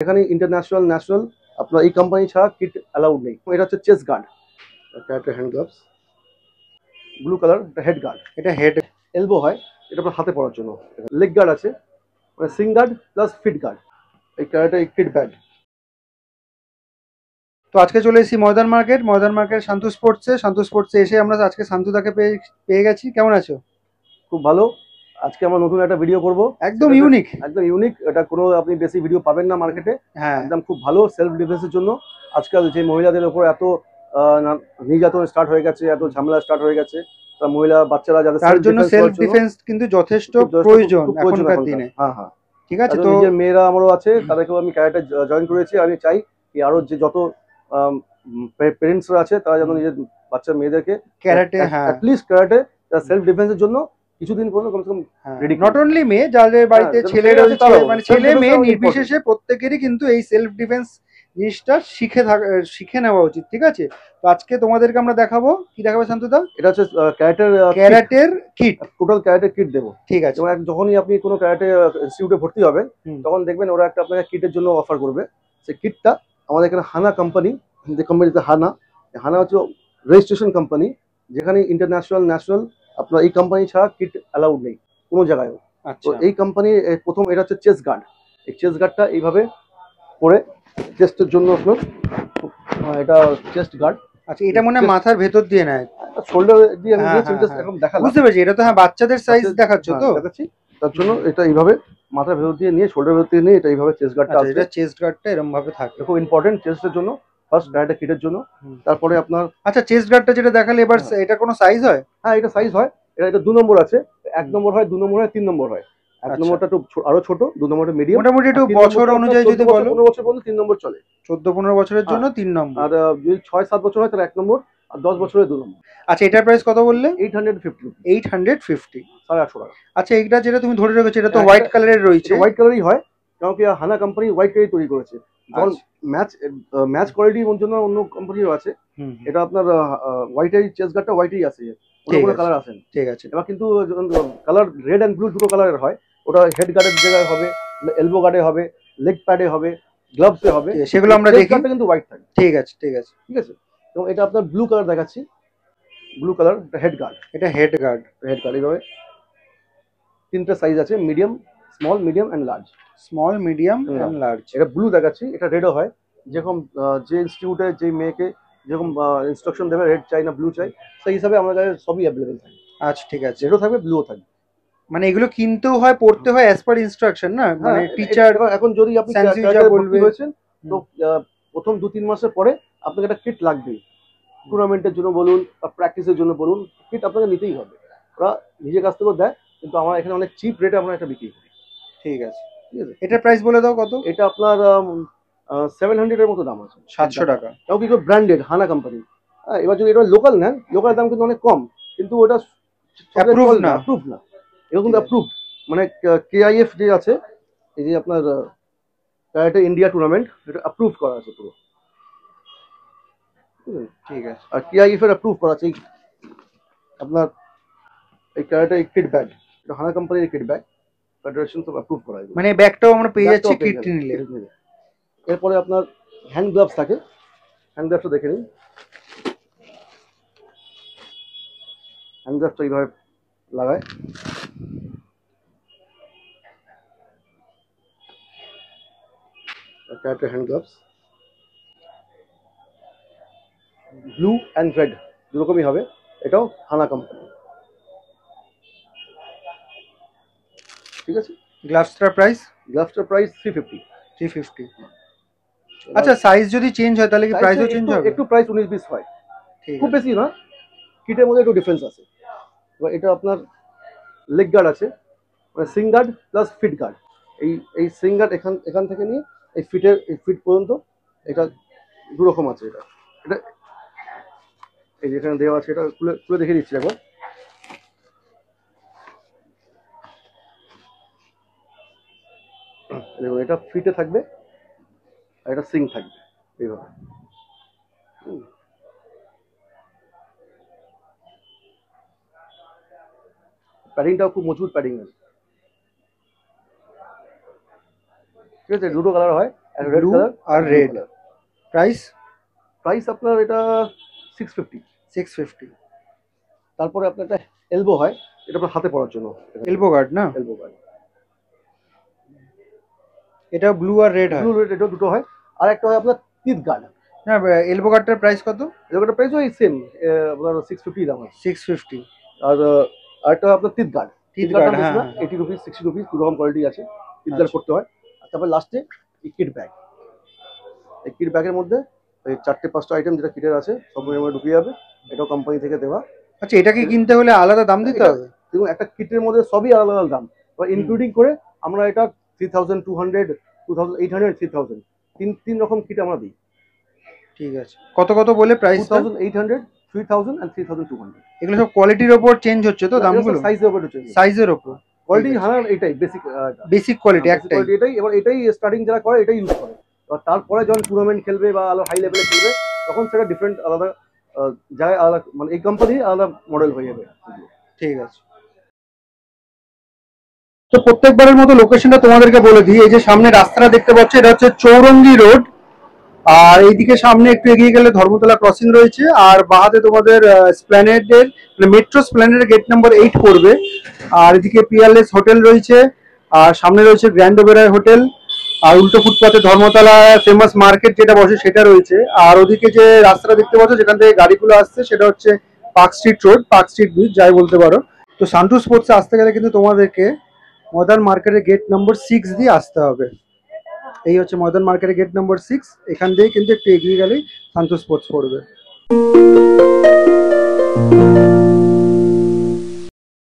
এখানে international national আপনার এই কোম্পানি ছাড়া কিট অ্যালাউড নেই। এটা হচ্ছে চেস্ট গার্ড, একটা হ্যান্ড গ্লাভস ব্লু কালার, এটা হেড গার্ড, এটা হেড এলবো হয়, এটা আপনার হাতে পরার জন্য। লেগ গার্ড আছে, মানে shin guard plus feet guard. এই ক্যারেটে কিট ব্যাগ। তো আজকে চলে এসেছি ময়দান মার্কেট শান্তু স্পোর্টসে এসে আমরা আজকে শান্তুদাকে পেয়ে গেছি। কেমন আছো? খুব ভালো। আজকে আমরা নতুন একটা ভিডিও করব, একদম ইউনিক। একদম ইউনিক। এটা কোনো আপনি বেশি ভিডিও পাবেন না মার্কেটে। হ্যাঁ, একদম খুব ভালো সেলফ ডিফেন্সের জন্য। আজকাল যে মহিলাদের উপর এত নির্যাতন স্টার্ট হয়ে গেছে, এত ঝামেলা স্টার্ট হয়ে গেছে, মহিলা বাচ্চারা যাদের তার জন্য সেলফ ডিফেন্স কিন্তু যথেষ্ট প্রয়োজন এখনকার দিনে। হ্যাঁ হ্যাঁ, ঠিক আছে। তো নিজের মেয়েরা আমারও আছে, তাদেরকেও আমি ক্যারেটে জয়েন করেছি। আমি চাই কি আরো যে যত পেরেন্টসরা আছে তারা যেন নিজের বাচ্চা মেয়েদেরকে ক্যারাটে, হ্যাঁ, অ্যাটলিস্ট ক্যারেটে সেলফ ডিফেন্সের জন্য কিছুদিন পর্যন্ত কমসে কম রেডি। নট অনলি মেয়ে, যাদের বাড়িতে ছেলে রয়েছে, মানে ছেলে মেয়ে নির্বিশেষে প্রত্যেকেরই কিন্তু এই সেলফ ডিফেন্স জিনিসটা শিখে নেওয়া উচিত। ঠিক আছে। তো আজকে তোমাদেরকে আমরা দেখাবো, কি দেখাবো শান্তদা? এটা হচ্ছে ক্যারাটের কিট, টোটাল ক্যারাটে কিট দেবো। ঠিক আছে। এবং যখনই আপনি কোনো ক্যারাটে ইনস্টিটিউটে ভর্তি হবেন তখন দেখবেন ওরা একটা আপনাকে কিটের জন্য অফার করবে। সেই কিটটা আমাদের এখানে হানা কোম্পানি, যে কোম্পানিতে হানা হচ্ছে রেজিস্ট্রেশন কোম্পানি, যেখানে ইন্টারন্যাশনাল ন্যাশনাল আপনার এই কোম্পানি ছাড়া কিট অ্যালাউড নেই কোনো জায়গায়। তো এই কোম্পানি প্রথম, এটা হচ্ছে চেস্ট গার্ড। এই চেস্ট গার্ডটা এইভাবে পরে চেস্টের জন্য আপনার, এটা চেস্ট গার্ড। আচ্ছা, এটা মনে হয় মাথার ভেতর দিয়ে নেয়, শোল্ডার দিয়ে আমি এখন দেখালাম। বুঝতে পেরেছি, এটা তো হ্যাঁ বাচ্চাদের সাইজ দেখাচ্ছ তো। দেখাচ্ছি। তার জন্য এটা এইভাবে মাথার ভেতর দিয়ে নিয়ে, শোল্ডার ভেতর দিয়ে নিয়ে, এটা এইভাবে চেস্ট গার্ডটা আছে। এটা চেস্ট গার্ডটা এরকম ভাবে থাকে, খুব ইম্পর্টেন্ট চেস্টের জন্য। ফার্স্ট ক্যারাটে কিটের জন্য। তারপরে আপনার, আচ্ছা, চেস্ট গার্ডটা যেটা দেখালে এবার, এটা কোনো সাইজ হয়? হ্যাঁ, এটা সাইজ হয়। এটা 2 নম্বর আছে, 1 নম্বর হয়, 2 নম্বর হয়, 3 নম্বর হয়। 1 নম্বরটা একটু আরো ছোট, 2 নম্বরটা মিডিয়াম। মোটামুটি একটু বছর অনুযায়ী যদি বলো, 15 বছর পর্যন্ত 3 নম্বর চলে। 14-15 বছরের জন্য 3 নম্বর। আর যদি 6-7 বছর হয় তাহলে 1 নম্বর, আর 10 বছরে 2 নম্বর। আচ্ছা, এটার প্রাইস কত বললে? 850। 850, 850 টাকা। আচ্ছা, এইটা যেটা তুমি ধরে রেখেছো এটা তো হোয়াইট কালারের রয়েছে। হোয়াইট কালারই হয়, কারণ কি হানা কোম্পানি হোয়াইট কালারই তৈরি করেছে। যখন ম্যাচ কোয়ালিটির জন্য অন্য কোম্পানিও আছে, এটা আপনার হোয়াইটের চেস্ট গার্ডটা হোয়াইটই আছে, কোনো কালার আসে না। ঠিক আছে। এবার কিন্তু কালার রেড অ্যান্ড ব্লু দুটো কালারের হয়। ওটা হেড গার্ডের জায়গায় হবে, এলবো গার্ডে হবে, লেগ প্যাডে হবে, গ্লাভসে হবে, সেগুলো আমরা দেখি। কিন্তু হোয়াইট থাকে। ঠিক আছে, ঠিক আছে, ঠিক আছে। এবং এটা আপনার ব্লু কালার দেখাচ্ছি, ব্লু কালার, এটা হেড গার্ড। এইভাবে 3টে সাইজ আছে, medium, small, medium and large. এটা ব্লু দেখাচ্ছি, এটা রেডও হয়। যেরকম যে ইনস্টিটিউটে যে মেয়েকে যেরকম ইনস্ট্রাকশন দেবে, রেড চাই না ব্লু চাই, সেই হিসাবে আমাদের কাছে সবই অ্যাভেলেবেল থাকে। আচ্ছা, ঠিক আছে। রেডও থাকবে, ব্লুও থাকবে। মানে এগুলো কিনতেও হয়, পড়তে হয় অ্যাজ পার ইনস্ট্রাকশন, না? মানে টিচার এখন যদি আপনি ভর্তি হয়েছেন তো প্রথম 2-3 মাসের পরে আপনাকে একটা কিট লাগবেই। টুর্নামেন্টের জন্য বলুন বা প্র্যাকটিসের জন্য বলুন, কিট আপনাকে নিতেই হবে। ওরা নিজের কাছ থেকেও দেয়, কিন্তু আমরা এখানে অনেক চিপ রেটে আমরা এটা বিক্রি করি। ঠিক আছে, ঠিক আছে। এটার প্রাইস বলে দাও কত? এটা আপনার 700 এর মতো দাম আছে। 700 টাকা। তাও কিন্তু ব্র্যান্ডেড হানা কোম্পানি। এবার যদি এটা লোকাল নেন, লোকাল দাম কিন্তু অনেক কম, কিন্তু ওটা অ্যাপ্রুভ না। এটা কিন্তু অ্যাপ্রুভ, মানে কেআইএফ যে আছে, এই যে আপনার ক্যারাটে ইন্ডিয়া টুর্নামেন্ট, এটা অ্যাপ্রুভ করা আছে পুরো। ঠিক আছে। আর কেআইএফ এর অ্যাপ্রুভ করা আছে আপনার এই ক্যারাটে কিট ব্যাগ, এটা হানা কোম্পানির কিট ব্যাগ, ফেডারেশন তো অ্যাপ্রুভ করা আছে। মানে ব্যাগটাও আমরা পেয়ে যাচ্ছি কিট নিলে। এরপরে আপনার হ্যান্ড গ্লাভস থাকে, হ্যান্ড গ্লাভসটা দেখে নিন। হ্যান্ড গ্লাভসটা এইভাবে লাগায়, karate hand gloves blue and red দুরকমই হবে। এটাও হানা কোম্পানি। ঠিক আছে। গ্লাভসটার প্রাইস 350। আচ্ছা, সাইজ যদি চেঞ্জ হয় তাহলে কি প্রাইসও চেঞ্জ হবে? একটু প্রাইস 19-20 হয়, খুব বেশি না। কিটের মধ্যে একটু ডিফারেন্স আছে। এবার এটা আপনার লেগ গার্ড আছে, মানে shin guard plus feet guard. এই সিং গার্ড এখান থেকে নিয়ে এই ফিট পর্যন্ত, এটা দুরকম আছে। এটা এই যেখানে দেওয়া আছে, এটা খুলে দেখে দিচ্ছি একবার। দেখুন, এটা ফিটে থাকবে আর এটা সিং থাকবে এইভাবে। প্যাডিংটাও খুব মজবুত প্যাডিং আছে। ঠিক আছে। দুটো কালার হয়, রেড Blue কালার আর red। প্রাইস প্রাইস আপনার এটা 650। 650। তারপরে আপনার একটা এলবো হয়, এটা আপনার হাতে পরার জন্য। এলবো গার্ড না? এলবো গার্ড, এটা ব্লু আর রেড হয়। ব্লু রেড এটা দুটো হয়। আর একটা হয় আপনার টিথ গার্ড। না, এলবো গার্ডটার প্রাইস কত? এলবো গার্ডের প্রাইস ওই সেম, আপনার 650 দাম আছে। 650। আর আরেকটা আপনার টিথ গার্ড। টিথ গার্ড, হ্যাঁ 80 রুপিস 60 রুপিস দু রকম কোয়ালিটি আছে। টিথ গার্ড করতে হয়। আর তারপর লাস্টে এই কিট ব্যাগ। এই কিট ব্যাগের মধ্যে এই 4টে-5টা আইটেম যেটা কিটের আছে সব এর মধ্যে ঢুকিয়ে যাবে। এটাও কোম্পানি থেকে দেওয়া। আচ্ছা, এটাকে কিনতে হলে আলাদা দাম দিতে হবে? দেখুন একটা কিটের মধ্যে সবই আলাদা আলাদা দাম, ইনক্লুডিং করে আমরা এটা 3200, 2800, 3000 তিন রকম কিট আমরা দিই। ঠিক আছে, কত কত বলে প্রাইস? 2800, 3000 and 3200। এগুলো সব কোয়ালিটির উপর চেঞ্জ হচ্ছে তো দামগুলো? সাইজের উপর চেঞ্জ। সাইজের উপর কোয়ালিটি হানার এটাই বেসিক কোয়ালিটি একটাই। এটাই, এবার এটাই স্টার্টিং যারা করে এটাই ইউজ করে। এবার তারপরে যখন টুর্নামেন্ট খেলবে বা আরো হাই লেভেলে খেলবে তখন সেটা ডিফারেন্ট আলাদা জায়গায় আলাদা, মানে এই কোম্পানির আলাদা মডেল হয়ে যাবে। ঠিক আছে, তো প্রত্যেকবারের মতো লোকেশনটা তোমাদেরকে বলে দিই। এই যে সামনে রাস্তাটা দেখতে পাচ্ছ, এটা হচ্ছে চৌরঙ্গি রোড। আর এইদিকে সামনে একটু এগিয়ে গেলে ধর্মতলা ক্রসিং রয়েছে, আর বাহাতে তোমাদের স্প্ল্যানেডের মেট্রো স্প্ল্যানেডের গেট নাম্বার 8 পড়বে। আর এদিকে পিয়ারলেস হোটেল রয়েছে, আর সামনে রয়েছে গ্র্যান্ড ওবেরয় হোটেল। আর উল্টো ফুটপাতে ধর্মতলা ফেমাস মার্কেট যেটা বসে সেটা রয়েছে। আর ওদিকে যে রাস্তাটা দেখতে পাচ্ছ যেখান থেকে গাড়িগুলো আসছে সেটা হচ্ছে park street road, park street bridge যাই বলতে পারো। তো সান্টু স্পোর্টসে আসতে গেলে কিন্তু তোমাদেরকে মডার্ন মার্কেটের গেট নম্বর 6 দিয়ে আসতে হবে। এই হচ্ছে মডার্ন মার্কেটের গেট নম্বর 6। এখান দিয়ে কিন্তু একটু এগিয়ে গেলেই সান্টু স্পোর্টস পড়বে।